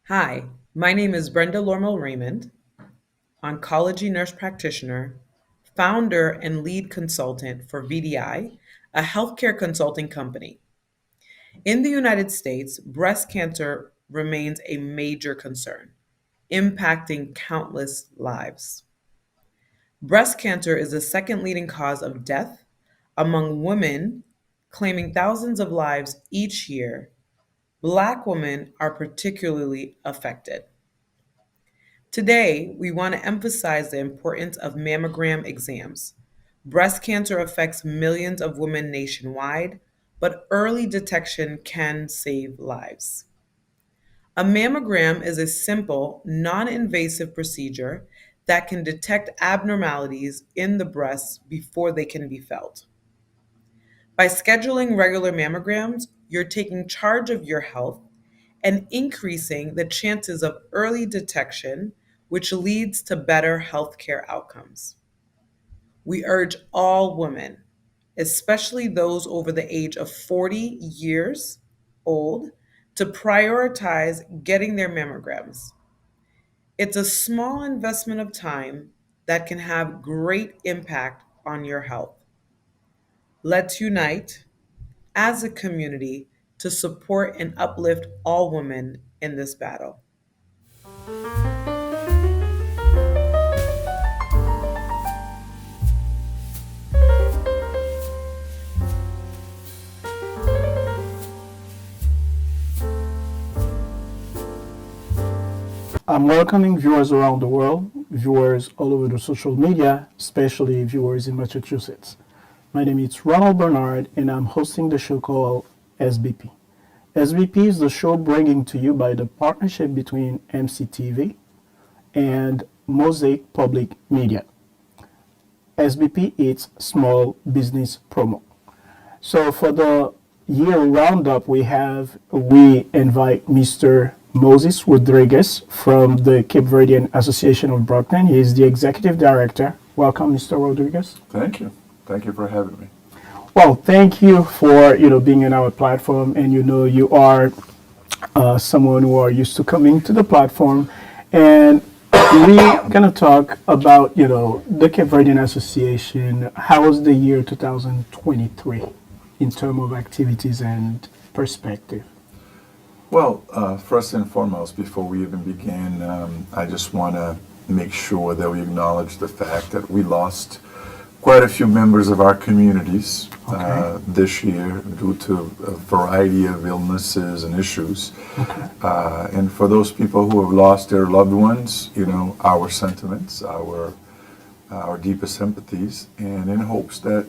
Hi, my name is Brenda Lormel Raymond, oncology nurse practitioner, founder and lead consultant for VDI, a healthcare consulting company. In the United States, breast cancer remains a major concern, impacting countless lives. Breast cancer is the second leading cause of death among women, claiming thousands of lives each year. Black women are particularly affected. Today, we want to emphasize the importance of mammogram exams. Breast cancer affects millions of women nationwide, but early detection can save lives. A mammogram is a simple, non invasive procedure that can detect abnormalities in the breasts before they can be felt. By scheduling regular mammograms, you're taking charge of your health and increasing the chances of early detection, which leads to better healthcare outcomes. We urge all women, especially those over the age of 40 years old, to prioritize getting their mammograms. It's a small investment of time that can have great impact on your health. Let's unite as a community to support and uplift all women in this battle. I'm welcoming viewers around the world, viewers all over the social media, especially viewers in Massachusetts. My name is Ronald Bernard, and I'm hosting the show called SBP. SBP is the show bringing to you by the partnership between MCTV and Mosaic Public Media. SBP is Small Business Promo. So for the year roundup, we invite Mr. Moses Rodriguez from the Cape Verdean Association of Brockton. He is the executive director. Welcome, Mr. Rodriguez. Thank you. Thank you for having me. Well, thank you for being in our platform, and you are someone who are used to coming to the platform, and we're gonna talk about the Cape Verdean Association. How was the year 2023 in terms of activities and perspective? Well, first and foremost, before we even begin, I just want to make sure that we acknowledge the fact that we lost quite a few members of our communities this year due to a variety of illnesses and issues. And for those people who have lost their loved ones, our sentiments, our deepest sympathies, and in hopes that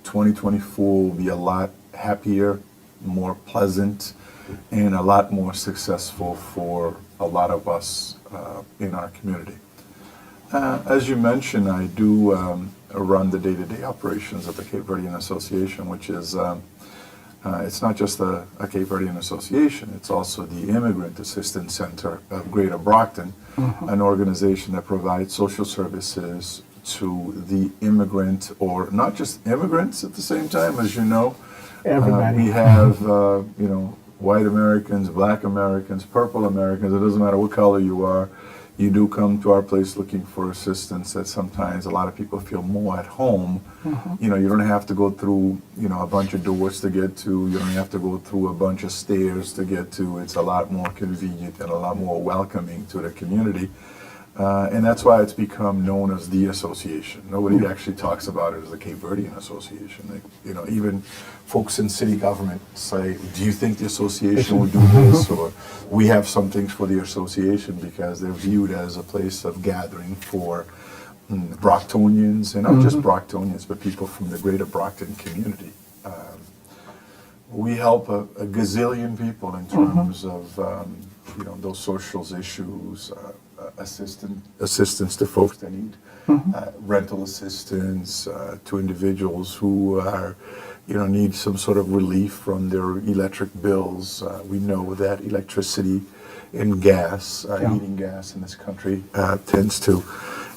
2024 will be a lot happier, more pleasant, and a lot more successful for a lot of us in our community. As you mentioned, I do run the day-to-day operations of the Cape Verdean Association, which is, it's not just a Cape Verdean Association, it's also the Immigrant Assistance Center of Greater Brockton, an organization that provides social services to the immigrant, or not just immigrants at the same time, as you know. Everybody. We have, white Americans, black Americans, purple Americans, it doesn't matter what color you are. You do come to our place looking for assistance that sometimes a lot of people feel more at home. You don't have to go through, a bunch of doors to get to. You don't have to go through a bunch of stairs to get to. It's a lot more convenient and a lot more welcoming to the community. And that's why it's become known as the association. Nobody actually talks about it as the Cape Verdean Association. Even folks in city government say, do you think the association would do this? Or we have some things for the association, because they're viewed as a place of gathering for Brocktonians, and not just Brocktonians, but people from the greater Brockton community. We help a gazillion people in terms of those social issues, assistance to folks that need rental assistance, to individuals who are need some sort of relief from their electric bills. We know that electricity and gas, heating gas in this country, tends to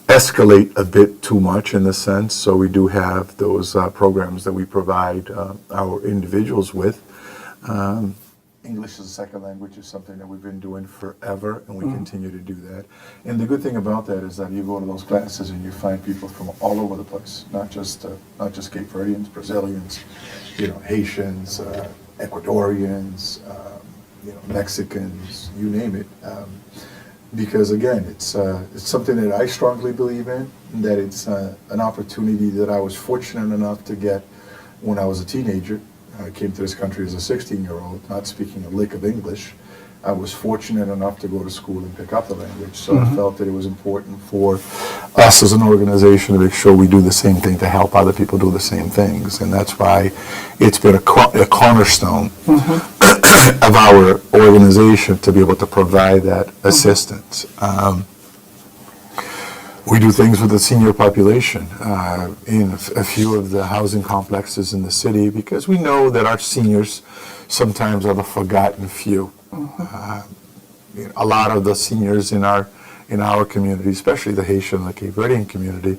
escalate a bit too much in the sense. So we do have those programs that we provide our individuals with. English as a second language is something that we've been doing forever, and we continue to do that. And the good thing about that is that you go to those classes and you find people from all over the place, not just Cape Verdeans, Brazilians, Haitians, Ecuadorians, Mexicans, you name it. Because again, it's something that I strongly believe in, that it's an opportunity that I was fortunate enough to get when I was a teenager. I came to this country as a 16-year-old, not speaking a lick of English. I was fortunate enough to go to school and pick up the language, so I felt that it was important for us as an organization to make sure we do the same thing to help other people do the same things, and that's why it's been a cornerstone of our organization to be able to provide that assistance. We do things with the senior population in a few of the housing complexes in the city, because we know that our seniors sometimes are the forgotten few. A lot of the seniors in our community, especially the Haitian and the Cape Verdean community,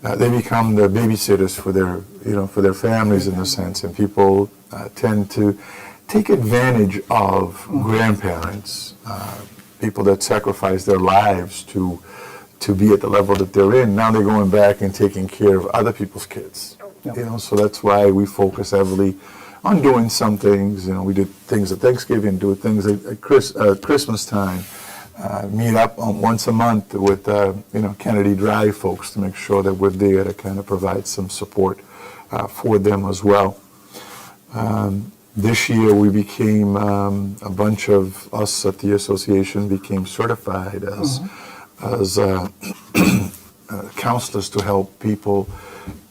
they become the babysitters for their families in a sense, and people tend to take advantage of grandparents, people that sacrifice their lives to be at the level that they're in. Now they're going back and taking care of other people's kids. Yep. So that's why we focus heavily on doing some things. We did things at Thanksgiving, do things at Christmas time, meet up once a month with Kennedy Drive folks to make sure that we're there to kind of provide some support for them as well. This year we became, a bunch of us at the association became certified as counselors to help people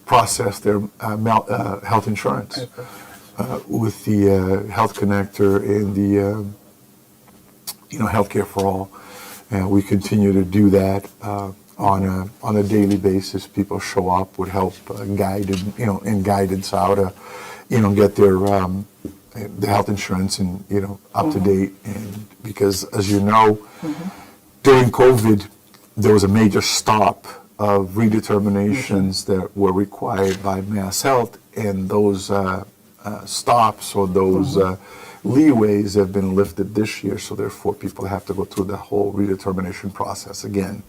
process their health insurance with the Health Connector and the Healthcare for All. And we continue to do that on a daily basis. People show up with help, guidance how to get their health insurance and up to date. And because as you know, during COVID, there was a major stop of redeterminations that were required by Mass Health, and those stops or those leeways have been lifted this year, so therefore people have to go through the whole redetermination process again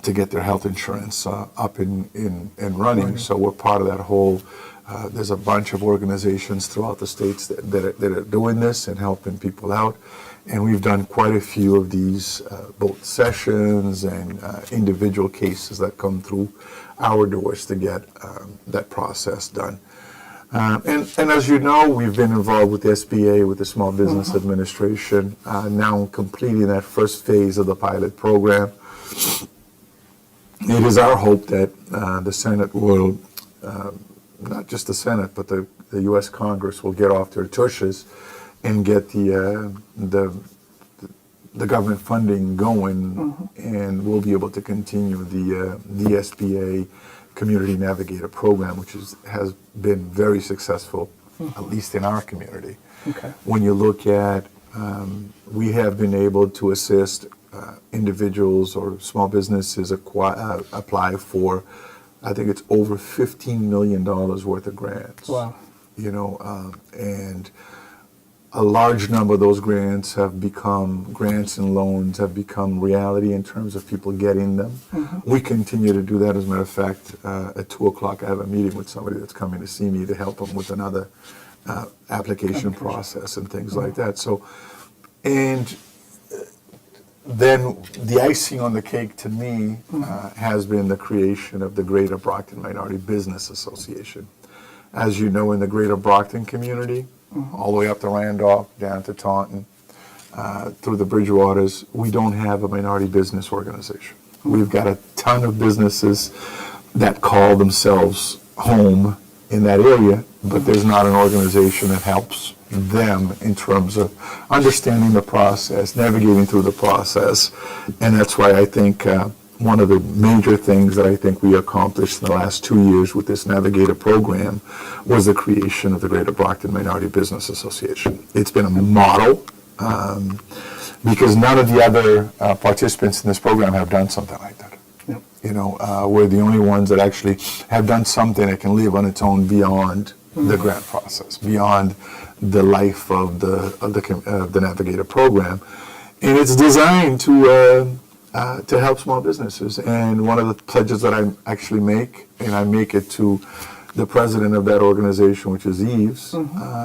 to get their health insurance up and running. So we're part of that whole, there's a bunch of organizations throughout the states that are doing this and helping people out. And we've done quite a few of these, both sessions and individual cases that come through our doors to get that process done. And as you know, we've been involved with the SBA, with the Small Business Administration, now completing that first phase of the pilot program. It is our hope that the Senate will, not just the Senate, but the U.S. Congress will get off their tushes and get the government funding going, and we'll be able to continue the SBA Community Navigator program, which has been very successful, at least in our community. Okay. When you look at, we have been able to assist individuals or small businesses apply for, I think it's over $15 million worth of grants. Wow. And a large number of those grants and loans have become reality in terms of people getting them. We continue to do that. As a matter of fact, at 2 o'clock I have a meeting with somebody that's coming to see me to help them with another application process and things like that. So, and then the icing on the cake to me has been the creation of the Greater Brockton Minority Business Association. As you know, in the Greater Brockton community, all the way up to Randolph, down to Taunton, through the Bridgewaters, we don't have a minority business organization. We've got a ton of businesses that call themselves home in that area, but there's not an organization that helps them in terms of understanding the process, navigating through the process. And that's why I think one of the major things that I think we accomplished in the last 2 years with this Navigator program was the creation of the Greater Brockton Minority Business Association. It's been a model because none of the other participants in this program have done something like that. Yep. We're the only ones that actually have done something that can live on its own beyond the grant process, beyond the life of the Navigator program, and it's designed to help small businesses. And one of the pledges that I actually make, and I make it to the president of that organization, which is Yves,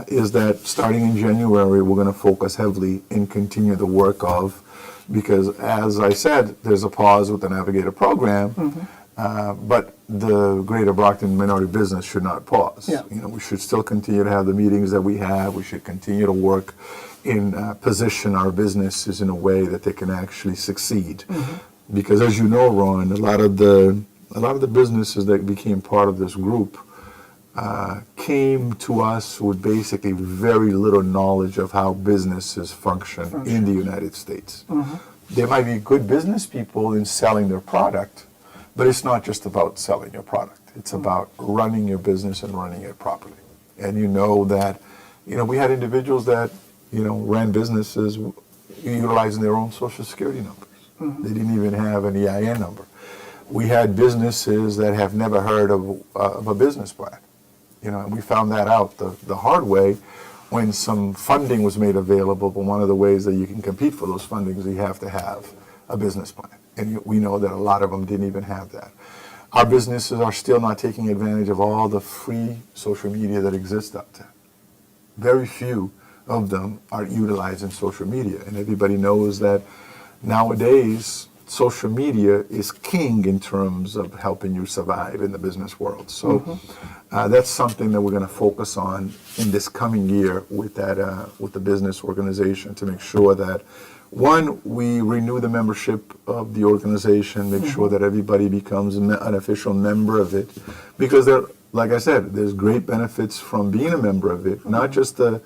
is that starting in January, we're going to focus heavily and continue the work of, because as I said, there's a pause with the Navigator program, but the Greater Brockton Minority Business should not pause. Yeah. You know, we should still continue to have the meetings that we have. We should continue to work in position our businesses in a way that they can actually succeed. Because as you know, Ron, a lot of the businesses that became part of this group came to us with basically very little knowledge of how businesses function in the United States. They might be good business people in selling their product, but it's not just about selling your product. It's about running your business and running it properly. And you know that, you know, we had individuals that, you know, ran businesses utilizing their own Social Security numbers. They didn't even have an EIN number. We had businesses that have never heard of a business plan. You know, and we found that out the hard way when some funding was made available. But one of the ways that you can compete for those fundings, you have to have a business plan. And we know that a lot of them didn't even have that. Our businesses are still not taking advantage of all the free social media that exists out there. Very few of them are utilizing social media. And everybody knows that nowadays, social media is king in terms of helping you survive in the business world. So that's something that we're going to focus on in this coming year with the business organization, to make sure that, one, we renew the membership of the organization, make sure that everybody becomes an official member of it, because like I said, there's great benefits from being a member of it, not just the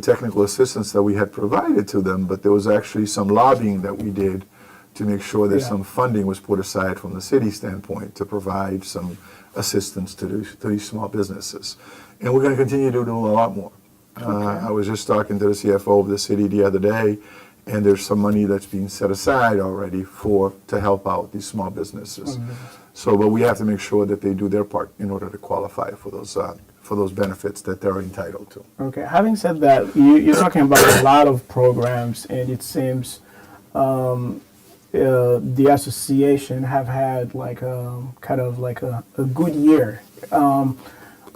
technical assistance that we had provided to them, but there was actually some lobbying that we did to make sure that some funding was put aside from the city standpoint to provide some assistance to these small businesses. And we're going to continue to do a lot more. I was just talking to the CFO of the city the other day, and there's some money that's being set aside already to help out these small businesses. So, but we have to make sure that they do their part in order to qualify for those benefits that they're entitled to. Okay. Having said that, you're talking about a lot of programs, and it seems the association have had like a kind of like a good year.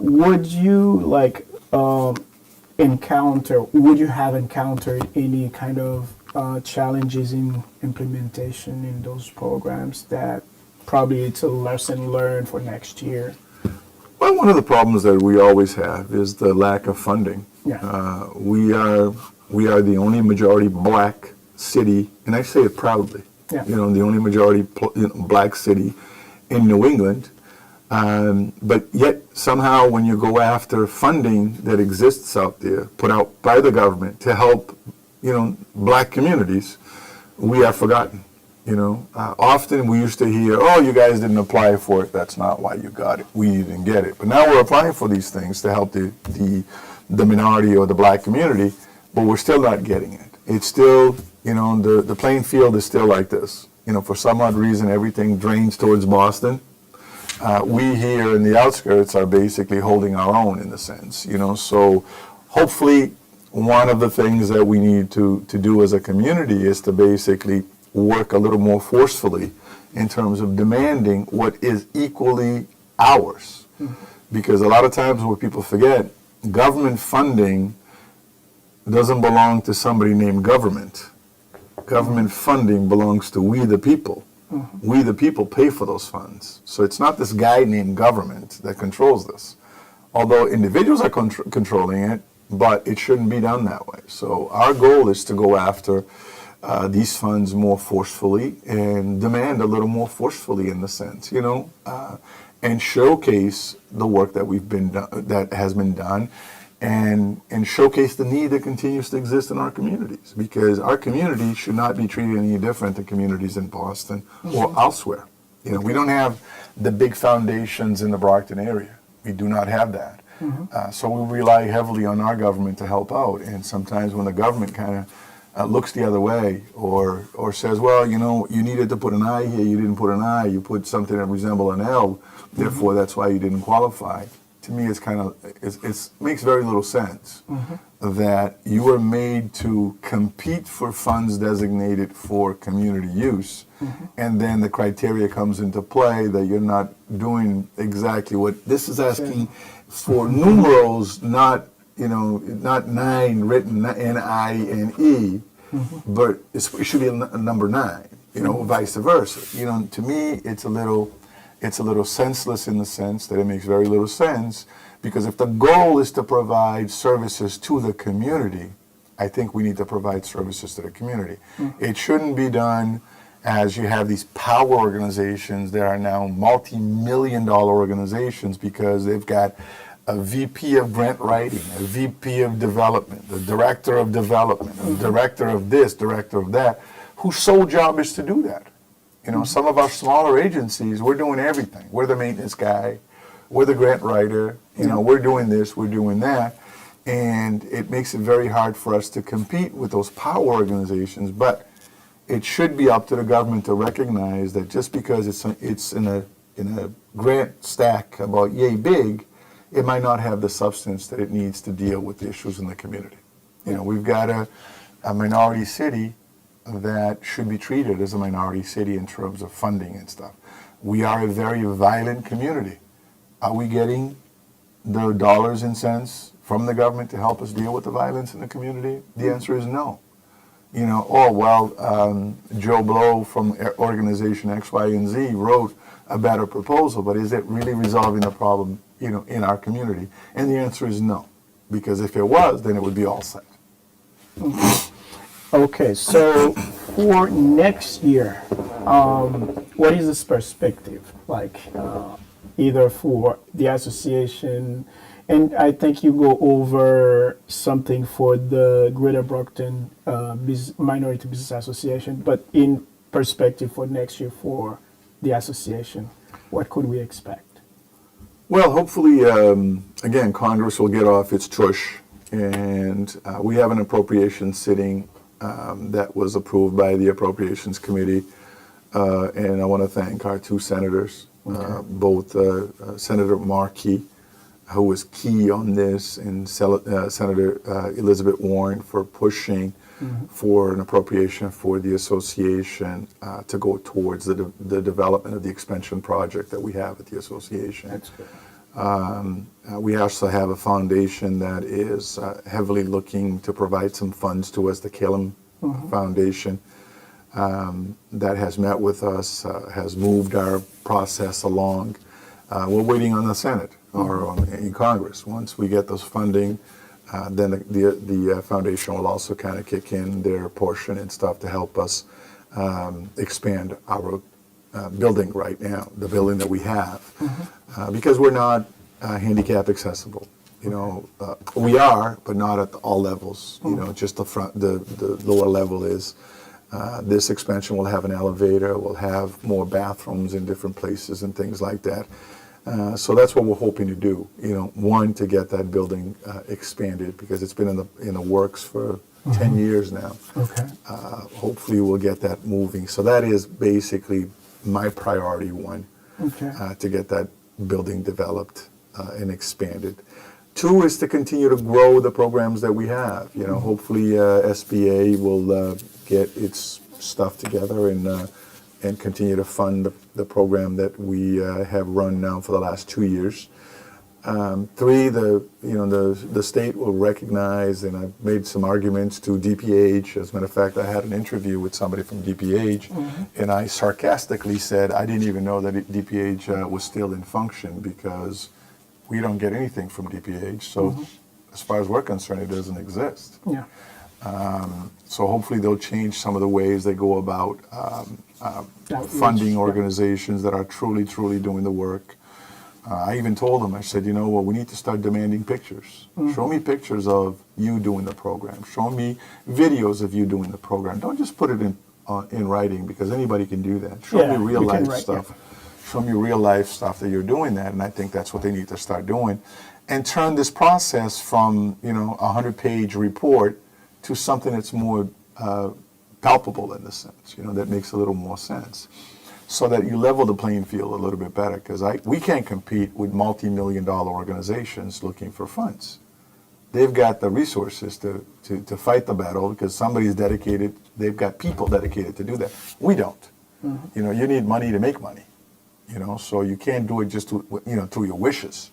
Would you would you have encountered any kind of challenges in implementation in those programs that probably it's a lesson learned for next year? Well, one of the problems that we always have is the lack of funding. Yeah. We are the only majority black city, and I say it proudly. Yeah. You know, the only majority black city in New England. But yet somehow when you go after funding that exists out there, put out by the government to help, you know, black communities, we are forgotten. You know, often we used to hear, oh, you guys didn't apply for it. That's not why you got it. We didn't get it. But now we're applying for these things to help the minority or the black community, but we're still not getting it. It's still, you know, the playing field is still like this. You know, for some odd reason, everything drains towards Boston. We here in the outskirts are basically holding our own in the sense, you know, so hopefully one of the things that we need to do as a community is to basically work a little more forcefully in terms of demanding what is equally ours. Because a lot of times what people forget, government funding doesn't belong to somebody named government. Government funding belongs to we the people. We the people pay for those funds. So it's not this guy named government that controls this. Although individuals are controlling it, but it shouldn't be done that way. So our goal is to go after these funds more forcefully and demand a little more forcefully in the sense, you know, and showcase the work that that has been done, and showcase the need that continues to exist in our communities, because our community should not be treated any different than communities in Boston or elsewhere. You know, we don't have the big foundations in the Brockton area. We do not have that. So we rely heavily on our government to help out, and sometimes when the government kind of looks the other way or says, well, you know, you needed to put an I here, you didn't put an I, you put something that resembles an L, therefore that's why you didn't qualify. to me is kind of, it's makes very little sense that you are made to compete for funds designated for community use, and then the criteria comes into play that you're not doing exactly what this is asking for numerals, not, not 9 written N-I-N-E, but it should be a number 9, vice versa. To me, it's a little senseless in the sense that it makes very little sense, because if the goal is to provide services to the community, I think we need to provide services to the community. It shouldn't be done as you have these power organizations that are now multi-million-dollar organizations because they've got a VP of grant writing, a VP of development, a director of development, a director of this, director of that, whose sole job is to do that. Some of our smaller agencies, we're doing everything. We're the maintenance guy, we're the grant writer, we're doing this, we're doing that. And it makes it very hard for us to compete with those power organizations. But it should be up to the government to recognize that just because it's in a grant stack about yay big, it might not have the substance that it needs to deal with the issues in the community. We've got a minority city that should be treated as a minority city in terms of funding and stuff. We are a very violent community. Are we getting the dollars and cents from the government to help us deal with the violence in the community? The answer is no. Joe Blow from organization X, Y, and Z wrote a better proposal, but is it really resolving the problem, in our community? And the answer is no, because if it was, then it would be all set. Okay, so for next year, what is this perspective like, either for the association, and I think you go over something for the Greater Brockton Minority Business Association, but in perspective for next year for the association, what could we expect? Well, hopefully, again, Congress will get off its tush, and we have an appropriation sitting that was approved by the Appropriations Committee, and I want to thank our 2 senators, both Senator Markey, who was key on this, and Senator Elizabeth Warren for pushing for an appropriation for the association to go towards the development of the expansion project that we have at the association. That's good. We also have a foundation that is heavily looking to provide some funds to us, the Calum Foundation, that has met with us, has moved our process along. We're waiting on the Senate or in Congress. Once we get those funding, then the foundation will also kind of kick in their portion and stuff to help us expand our building right now, the building that we have, because we're not handicap accessible. We are, but not at all levels. Just the lower level is. This expansion will have an elevator, will have more bathrooms in different places and things like that. So that's what we're hoping to do. One, to get that building expanded, because it's been in the works for 10 years now. Okay. Hopefully we'll get that moving. So that is basically my priority one, to get that building developed and expanded. 2 is to continue to grow the programs that we have. Hopefully SBA will get its stuff together and continue to fund the program that we have run now for the last 2 years. 3, the state will recognize, and I've made some arguments to DPH. As a matter of fact, I had an interview with somebody from DPH, and I sarcastically said I didn't even know that DPH was still in function, because we don't get anything from DPH. So as far as we're concerned, it doesn't exist. Yeah. So hopefully they'll change some of the ways they go about funding organizations that are truly, truly doing the work. I even told them, I said, we need to start demanding pictures. Show me pictures of you doing the program. Show me videos of you doing the program. Don't just put it in writing, because anybody can do that. Show me real life stuff. Show me real life stuff that you're doing that, and I think that's what they need to start doing. And turn this process from, a 100-page report to something that's more palpable in the sense, that makes a little more sense. so that you level the playing field a little bit better. Because we can't compete with multi-million-dollar organizations looking for funds. They've got the resources to fight the battle because somebody's dedicated. They've got people dedicated to do that. We don't. You know, you need money to make money. You know, so you can't do it just through your wishes.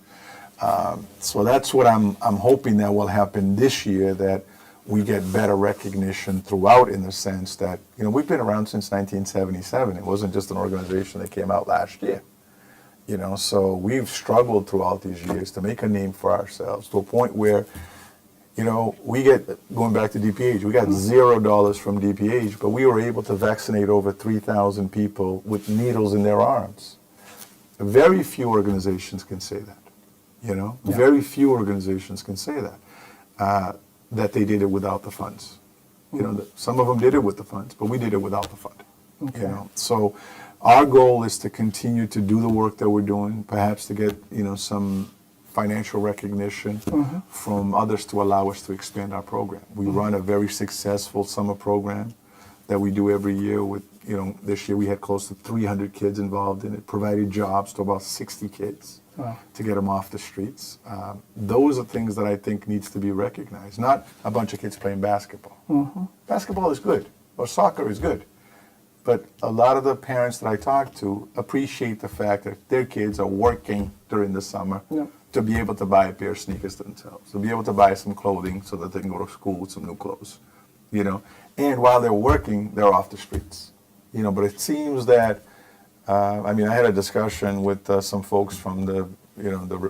So that's what I'm hoping that will happen this year, that we get better recognition throughout, in the sense that, you know, we've been around since 1977. It wasn't just an organization that came out last year. You know, so we've struggled throughout these years to make a name for ourselves, to a point where, you know, going back to DPH, we got $0 from DPH, but we were able to vaccinate over 3,000 people with needles in their arms. Very few organizations can say that, you know. Yeah. Very few organizations can say that they did it without the funds. You know, some of them did it with the funds, but we did it without the fund. Okay. You know, so our goal is to continue to do the work that we're doing, perhaps to get, you know, some financial recognition from others to allow us to expand our program. We run a very successful summer program that we do every year with, you know, this year we had close to 300 kids involved in it, provided jobs to about 60 kids. Wow. To get them off the streets. Those are things that I think needs to be recognized, not a bunch of kids playing basketball. Basketball is good, or soccer is good, but a lot of the parents that I talk to appreciate the fact that their kids are working during the summer to be able to buy a pair of sneakers themselves, to be able to buy some clothing so that they can go to school with some new clothes, you know. And while they're working, they're off the streets, you know. But it seems that I mean, I had a discussion with some folks from the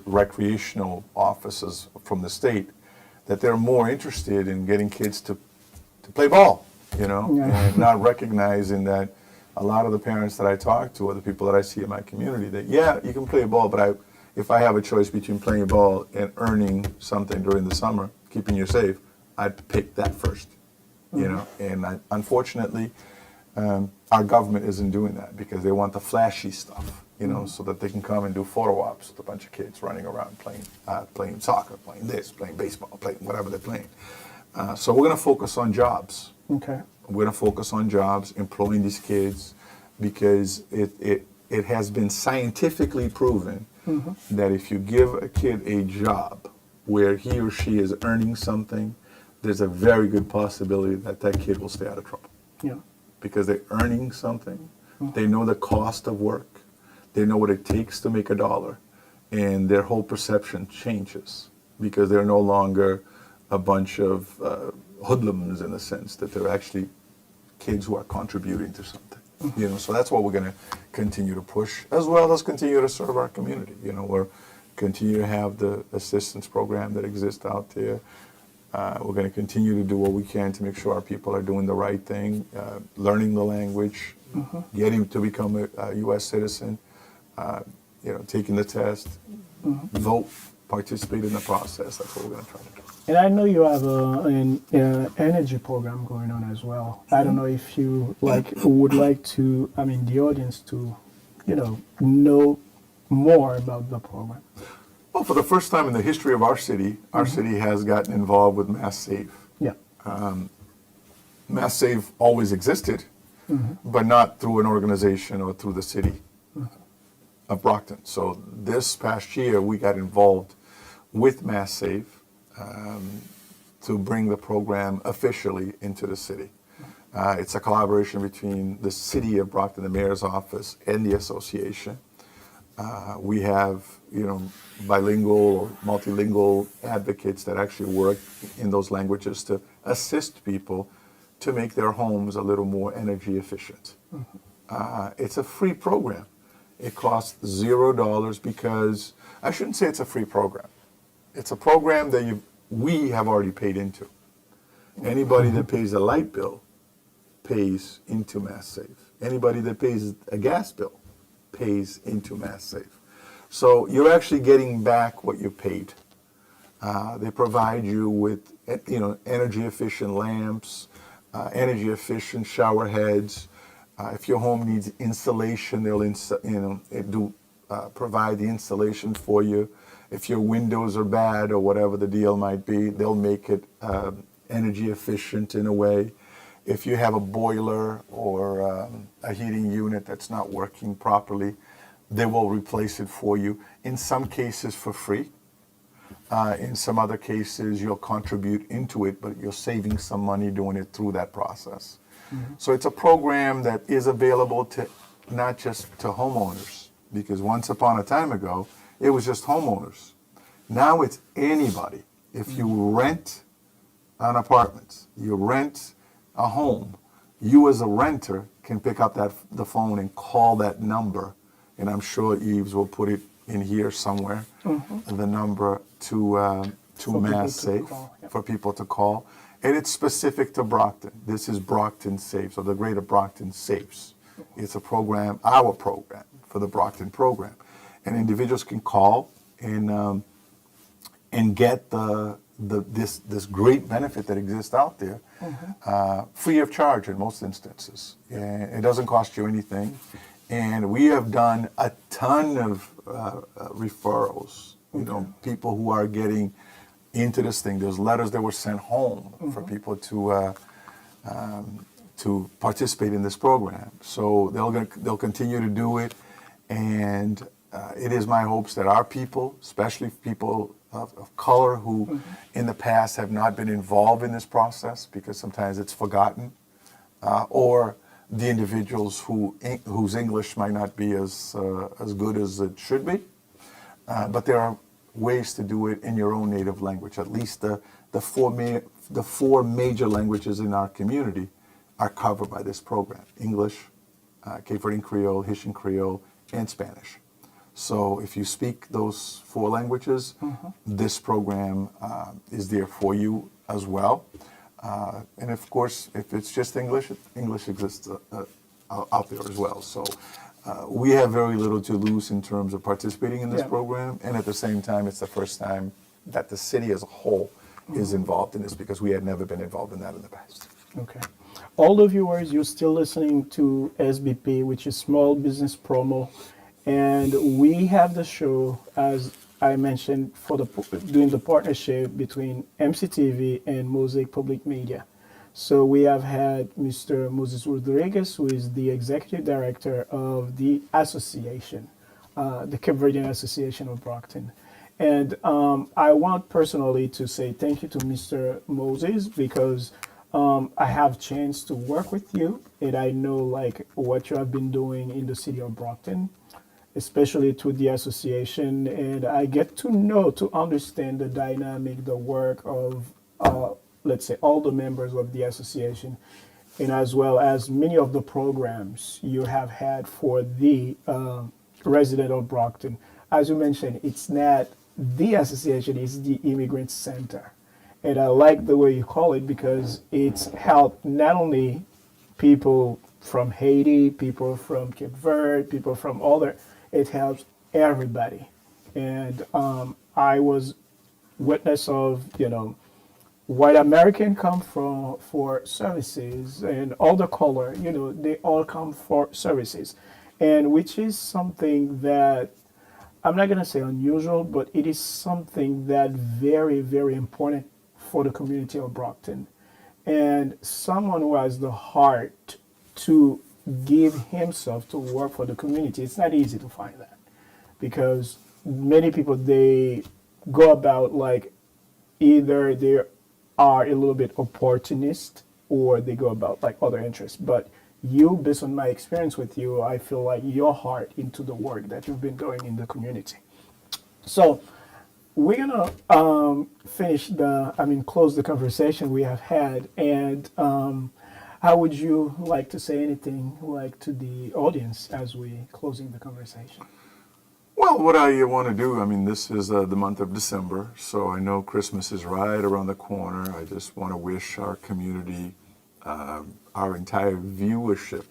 recreational offices from the state, that they're more interested in getting kids to play ball, you know, and not recognizing that a lot of the parents that I talk to, or the people that I see in my community, that, yeah, you can play ball, but if I have a choice between playing ball and earning something during the summer, keeping you safe, I'd pick that first, you know. And unfortunately, our government isn't doing that, because they want the flashy stuff, you know, so that they can come and do photo ops with a bunch of kids running around playing soccer, playing this, playing baseball, playing whatever they're playing. So we're going to focus on jobs. Okay. We're going to focus on jobs, employing these kids, because it has been scientifically proven that if you give a kid a job where he or she is earning something, there's a very good possibility that that kid will stay out of trouble. Yeah. Because they're earning something, they know the cost of work, they know what it takes to make a dollar, and their whole perception changes, because they're no longer a bunch of hoodlums, in the sense that they're actually kids who are contributing to something. You know, so that's what we're going to continue to push, as well as continue to serve our community. You know, we're continue to have the assistance program that exists out there. We're going to continue to do what we can to make sure our people are doing the right thing, learning the language, getting to become a U.S. citizen, you know, taking the test, vote, participate in the process. That's what we're going to try to do. And I know you have an energy program going on as well. I don't know if you would like to, I mean, the audience to, you know more about the program. Well, for the first time in the history of our city has gotten involved with Mass Save. Yeah. Mass Save always existed, but not through an organization or through the city of Brockton. So this past year, we got involved with Mass Save to bring the program officially into the city. It's a collaboration between the city of Brockton, the mayor's office, and the association. We have, you know, bilingual or multilingual advocates that actually work in those languages to assist people to make their homes a little more energy efficient. It's a free program. It costs $0, because I shouldn't say it's a free program. It's a program that we have already paid into. Anybody that pays a light bill pays into Mass Save. Anybody that pays a gas bill pays into Mass Save. So you're actually getting back what you paid. They provide you with, you know, energy efficient lamps, energy efficient shower heads. If your home needs insulation, they'll provide the insulation for you. If your windows are bad or whatever the deal might be, they'll make it energy efficient in a way. If you have a boiler or a heating unit that's not working properly, they will replace it for you. In some cases for free. In some other cases, you'll contribute into it, but you're saving some money doing it through that process. So it's a program that is available to not just to homeowners, because once upon a time ago, it was just homeowners. Now it's anybody. If you rent an apartment, you rent a home, you as a renter can pick up the phone and call that number, and I'm sure Eves will put it in here somewhere, the number to Mass Safe, for people to call. And it's specific to Brockton. This is Brockton Saves, or the Greater Brockton Saves. It's a program, our program, for the Brockton program. And individuals can call and get this great benefit that exists out there, free of charge in most instances. And it doesn't cost you anything. And we have done a ton of referrals, you know, people who are getting into this thing. There's letters that were sent home for people to participate in this program. So they'll continue to do it. And it is my hopes that our people, especially people of color who in the past have not been involved in this process because sometimes it's forgotten, or the individuals whose English might not be as good as it should be, but there are ways to do it in your own native language. At least the four major languages in our community are covered by this program: English, Cape Verdean Creole, Haitian Creole, and Spanish. So if you speak those four languages, this program is there for you as well. And of course, if it's just English, English exists out there as well. So we have very little to lose in terms of participating in this program. And at the same time, it's the first time that the city as a whole is involved in this, because we had never been involved in that in the past. Okay. All the viewers, you're still listening to SBP, which is Small Business Promo. And we have the show, as I mentioned, doing the partnership between MCTV and Mosaic Public Media. So we have had Mr. Moses Rodriguez, who is the executive director of the association, the Cape Verdean Association of Brockton. And I want personally to say thank you to Mr. Moses, because I have a chance to work with you, and I know like what you have been doing in the city of Brockton, especially through the association, and I get to understand the dynamic, the work of, let's say, all the members of the association, and as well as many of the programs you have had for the resident of Brockton. As you mentioned, it's not the association, it's the Immigrant Center. And I like the way you call it, because it's helped not only people from Haiti, people from Cape Verde, people from other, it helps everybody. And I was witness of, white American come for services, and all the color, they all come for services. And which is something that, I'm not gonna say unusual, but it is something that very, very important for the community of Brockton. And someone who has the heart to give himself to work for the community, it's not easy to find that, because many people, they go about like either they are a little bit opportunist, or they go about like other interests. But you, based on my experience with you, I feel like your heart into the work that you've been doing in the community. So we're gonna close the conversation we have had. And how would you like to say anything like to the audience as we closing the conversation? Well, what I want to do, this is the month of December, so I know Christmas is right around the corner. I just want to wish our community, our entire viewership,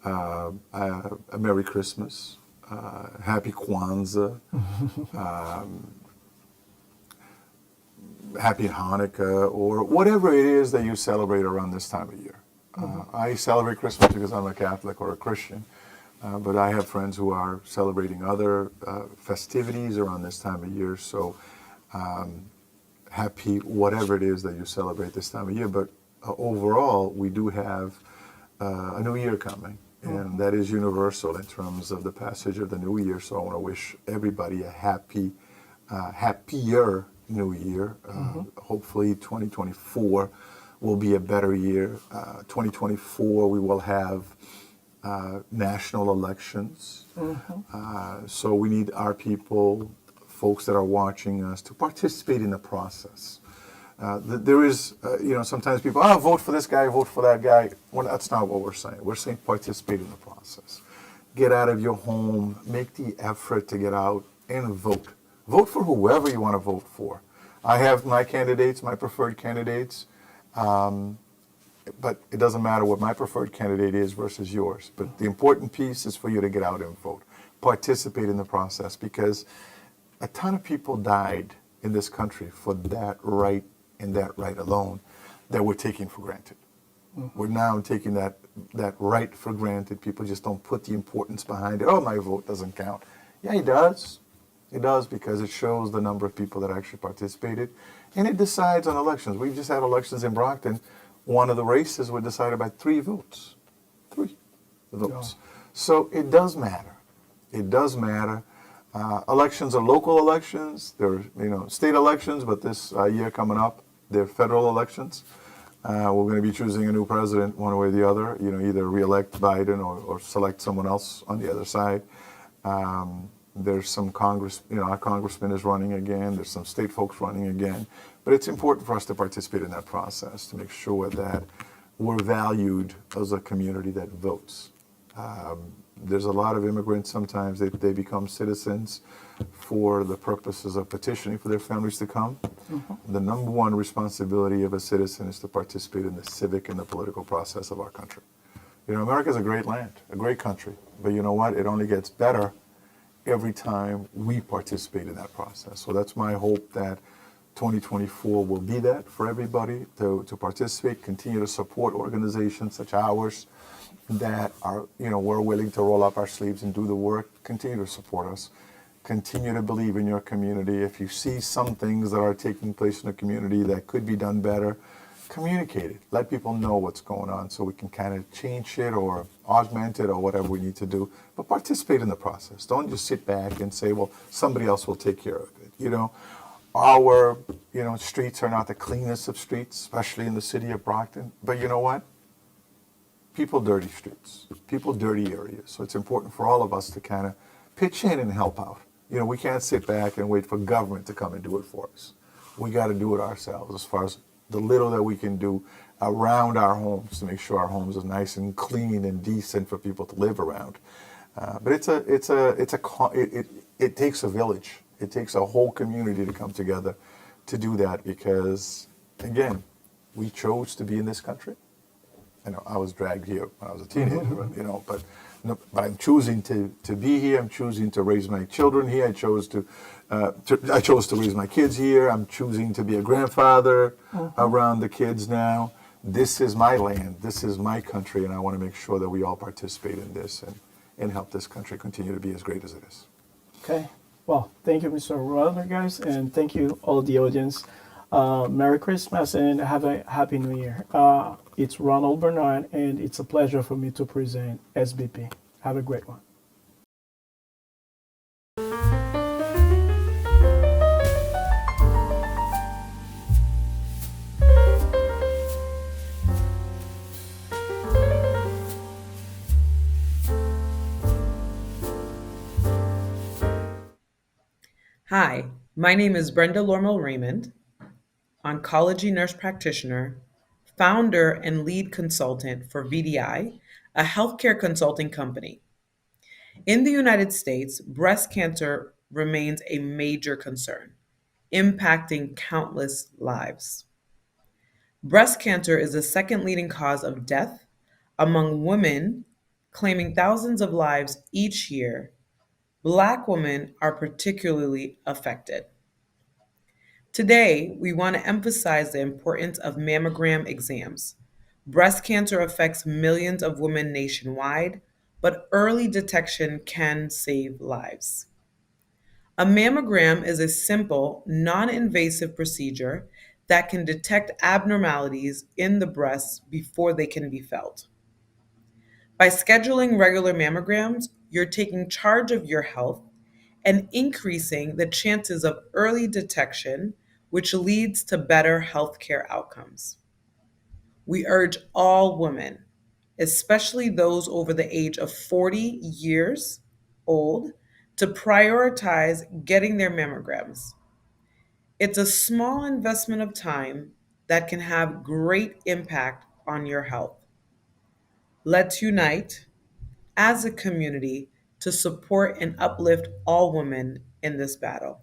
a Merry Christmas, Happy Kwanzaa, Happy Hanukkah, or whatever it is that you celebrate around this time of year. I celebrate Christmas because I'm a Catholic or a Christian, but I have friends who are celebrating other festivities around this time of year. So happy whatever it is that you celebrate this time of year. But overall, we do have a new year coming, and that is universal in terms of the passage of the new year. So I want to wish everybody a happier new year. Hopefully, 2024 will be a better year. 2024, we will have national elections. So we need our people, folks that are watching us, to participate in the process. There is, sometimes people, vote for this guy, vote for that guy. Well, that's not what we're saying. We're saying participate in the process. Get out of your home, make the effort to get out and vote. Vote for whoever you want to vote for. I have my candidates, my preferred candidates, but it doesn't matter what my preferred candidate is versus yours. But the important piece is for you to get out and vote. Participate in the process, because a ton of people died in this country for that right and that right alone that we're taking for granted. We're now taking that right for granted. People just don't put the importance behind it. Oh, my vote doesn't count. Yeah, it does. It does, because it shows the number of people that actually participated. And it decides on elections. We've just had elections in Brockton. One of the races were decided by 3 votes. 3 votes. So it does matter. It does matter. Elections are local elections. They're state elections, but this year coming up, they're federal elections. We're going to be choosing a new president one way or the other. Either re-elect Biden or select someone else on the other side. There's some our congressman is running again. There's some state folks running again. But it's important for us to participate in that process to make sure that we're valued as a community that votes. There's a lot of immigrants, sometimes they become citizens for the purposes of petitioning for their families to come. The number one responsibility of a citizen is to participate in the civic and the political process of our country. America's a great land, a great country, but you know what? It only gets better every time we participate in that process. So that's my hope, that 2024 will be that for everybody to participate, continue to support organizations such as ours that are, we're willing to roll up our sleeves and do the work. Continue to support us. Continue to believe in your community. If you see some things that are taking place in the community that could be done better, communicate it. Let people know what's going on so we can kind of change it or augment it or whatever we need to do. But participate in the process. Don't just sit back and say, well, somebody else will take care of it. Our streets are not the cleanest of streets, especially in the city of Brockton. But you know what? People dirty streets, people dirty areas. So it's important for all of us to kind of pitch in and help out. We can't sit back and wait for government to come and do it for us. We got to do it ourselves, as far as the little that we can do around our homes to make sure our homes are nice and clean and decent for people to live around. But it takes a village. It takes a whole community to come together to do that, because, again, we chose to be in this country. I was dragged here when I was a teenager, but I'm choosing to be here. I'm choosing to raise my children here. I chose to raise my kids here. I'm choosing to be a grandfather around the kids now. This is my land. This is my country, and I want to make sure that we all participate in this and help this country continue to be as great as it is. Okay. Well, thank you, Mr. Rodriguez, and thank you, all the audience. Merry Christmas and have a Happy New Year. It's Ronald Bernard, and it's a pleasure for me to present SBP. Have a great one. Hi, my name is Brenda Lormel Raymond, oncology nurse practitioner, founder and lead consultant for VDI, a healthcare consulting company. In the United States, breast cancer remains a major concern, impacting countless lives. Breast cancer is the second leading cause of death among women, claiming thousands of lives each year. Black women are particularly affected. Today, we want to emphasize the importance of mammogram exams. Breast cancer affects millions of women nationwide, but early detection can save lives. A mammogram is a simple, non invasive procedure that can detect abnormalities in the breasts before they can be felt. By scheduling regular mammograms, you're taking charge of your health and increasing the chances of early detection, which leads to better healthcare outcomes. We urge all women, especially those over the age of 40 years old, to prioritize getting their mammograms. It's a small investment of time that can have great impact on your health. Let's unite as a community to support and uplift all women in this battle.